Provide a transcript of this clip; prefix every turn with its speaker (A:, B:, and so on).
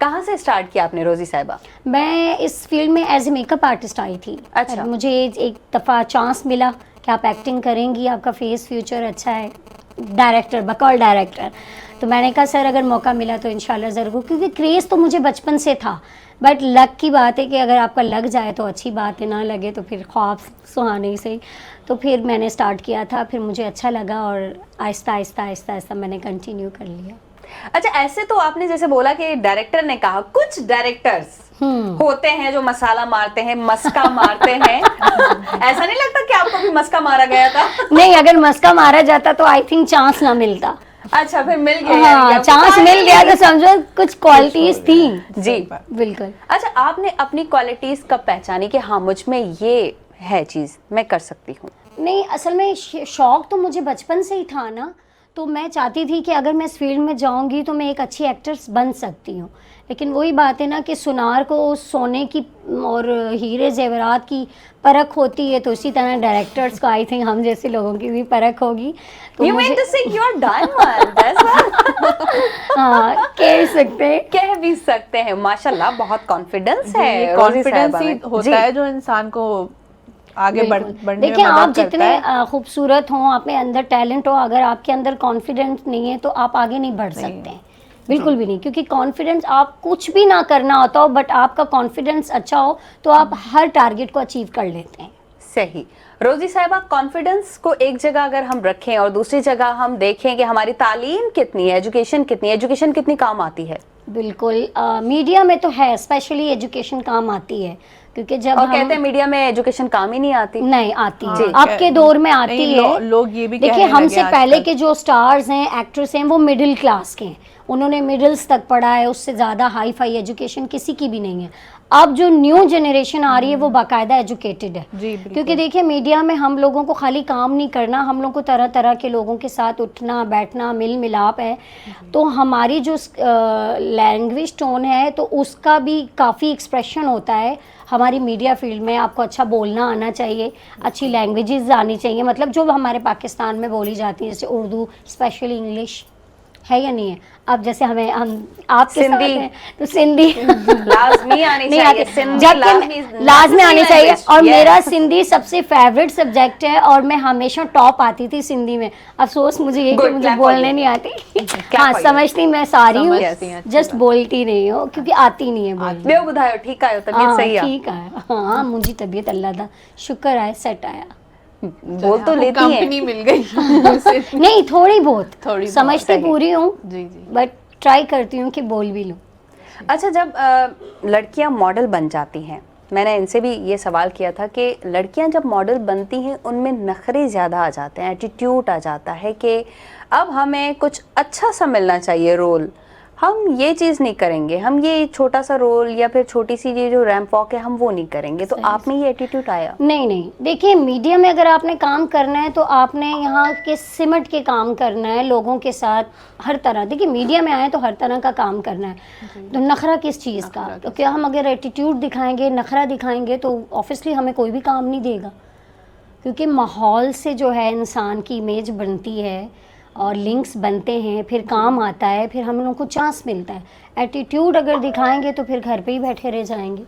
A: कहाँ से स्टार्ट किया आपने रोजी साहिबा?
B: मैं इस फील्ड में एज ए मेकअप आर्टिस्ट आई थी।
A: अच्छा।
B: मुझे एक दफ़ा चांस मिला कि आप एक्टिंग करेंगी, आपका फेस फ्यूचर अच्छा है डायरेक्टर, बकौल डायरेक्टर। तो मैंने कहा सर अगर मौका मिला तो इंशाल्लाह ज़रूर, क्योंकि क्रेज़ तो मुझे बचपन से था। बट लक की बात है कि अगर आपका लग जाए तो अच्छी बात है, ना लगे तो फिर ख्वाब सुहाने से। तो फिर मैंने स्टार्ट किया था, फिर मुझे अच्छा लगा और आहिस्ता आहिस्ता आहिस्ता आहिस्ता मैंने कंटिन्यू कर लिया।
A: अच्छा, ऐसे तो आपने जैसे बोला कि डायरेक्टर ने कहा, कुछ डायरेक्टर्स होते हैं जो मसाला मारते हैं, मस्का मारते हैं। ऐसा नहीं लगता कि आपको भी मस्का मारा गया था?
B: नहीं, अगर मस्का मारा जाता तो आई थिंक चांस ना मिलता।
A: अच्छा, फिर मिल गया।
B: हाँ, चांस मिल गया तो समझो कुछ क्वालिटीज थी।
A: जी
B: बिल्कुल।
A: अच्छा, आपने अपनी क्वालिटीज कब पहचानी कि हाँ मुझ में ये है चीज, मैं कर सकती हूँ?
B: नहीं, असल में शौक तो मुझे बचपन से ही था ना, तो मैं चाहती थी कि अगर मैं इस फील्ड में जाऊंगी तो मैं एक अच्छी एक्ट्रेस बन सकती हूँ। लेकिन वही बात है ना कि सुनार को सोने की और हीरे जेवरात की परख होती है, तो इसी तरह डायरेक्टर्स को आई थिंक हम जैसे लोगों की भी परख होगी। तो
A: You mean to say you are diamond, that's what?
B: हाँ,
A: कह भी सकते हैं। माशाल्लाह, बहुत कॉन्फिडेंस है।
C: कॉन्फिडेंस ही होता है जो इंसान को आगे बढ़ने में
B: देखिए, आप
C: मदद करता है।
B: जितने खूबसूरत हों, आप में अंदर टैलेंट हो, अगर आपके अंदर कॉन्फिडेंस नहीं है तो आप आगे नहीं बढ़ सकते हैं, बिल्कुल भी नहीं। क्योंकि कॉन्फिडेंस, आप कुछ भी ना करना होता हो बट आपका कॉन्फिडेंस अच्छा हो तो आप हर टारगेट को अचीव कर लेते हैं।
A: सही। रोजी साहिबा, कॉन्फिडेंस को एक जगह अगर हम रखें और दूसरी जगह हम देखें कि हमारी तालीम कितनी है, एजुकेशन कितनी काम आती है?
B: बिल्कुल, मीडिया में तो है, स्पेशली एजुकेशन काम आती है। क्योंकि जब
A: और कहते हैं मीडिया में एजुकेशन काम ही नहीं आती।
B: नहीं आती है, आपके दौर में आती है।
C: लोग ये भी
B: देखिए, हमसे पहले के जो स्टार्स हैं, एक्टर्स हैं, वो मिडिल क्लास के हैं, उन्होंने मिडिल्स तक पढ़ा है, उससे ज़्यादा हाई फाई एजुकेशन किसी की भी नहीं है। अब जो न्यू जनरेशन आ रही है वो बाकायदा एजुकेटेड है। क्योंकि देखिए, मीडिया में हम लोगों को खाली काम नहीं करना, हम लोगों को तरह तरह के लोगों के साथ उठना बैठना, मिल मिलाप है। तो हमारी जो लैंग्वेज टोन है तो उसका भी काफ़ी एक्सप्रेशन होता है। हमारी मीडिया फील्ड में आपको अच्छा बोलना आना चाहिए, अच्छी लैंग्वेजेस आनी चाहिए, मतलब जो हमारे पाकिस्तान में बोली जाती है, जैसे उर्दू, स्पेशली इंग्लिश है या नहीं है। अब जैसे हम आपके साथ हैं तो सिंधी
A: लाजमी आनी चाहिए, सिंधी
B: लाजमी आनी चाहिए। और मेरा सिंधी सबसे फेवरेट सब्जेक्ट है और मैं हमेशा टॉप आती थी सिंधी में। अफसोस मुझे ये कि मुझे बोलने नहीं आती। हाँ, समझती मैं सारी हूँ, जस्ट बोलती नहीं हूँ क्योंकि आती नहीं है बोलने।
A: बुधायो ठीक आयो, तबीयत सही है?
B: ठीक है, हाँ, मुझे तबीयत अल्लाह दा शुक्र है सेट आया।
A: बोल तो लेती है,
C: कंपनी मिल गई।
B: नहीं, थोड़ी बहुत समझती पूरी हूँ, बट ट्राई करती हूँ कि बोल भी लूँ।
A: अच्छा, जब लड़कियां मॉडल बन जाती हैं, मैंने इनसे भी ये सवाल किया था कि लड़कियां जब मॉडल बनती हैं उनमें नखरे ज़्यादा आ जाते हैं, एटीट्यूड आ जाता है कि अब हमें कुछ अच्छा सा मिलना चाहिए रोल, हम ये चीज़ नहीं करेंगे, हम ये छोटा सा रोल या फिर छोटी सी ये जो रैंप वॉक है हम वो नहीं करेंगे। तो आप में ये एटीट्यूड आया?
B: नहीं, देखिए, मीडिया में अगर आपने काम करना है तो आपने यहाँ के सिमट के काम करना है लोगों के साथ, हर तरह। देखिए, मीडिया में आए तो हर तरह का काम करना है, तो नखरा किस चीज़ का? तो क्या हम अगर एटीट्यूड दिखाएंगे, नखरा दिखाएंगे तो ऑब्वियसली हमें कोई भी काम नहीं देगा। क्योंकि माहौल से जो है इंसान की इमेज बनती है और लिंक्स बनते हैं, फिर काम आता है, फिर हम लोगों को चांस मिलता है। एटीट्यूड अगर दिखाएंगे तो फिर घर पे ही बैठे रह जाएंगे।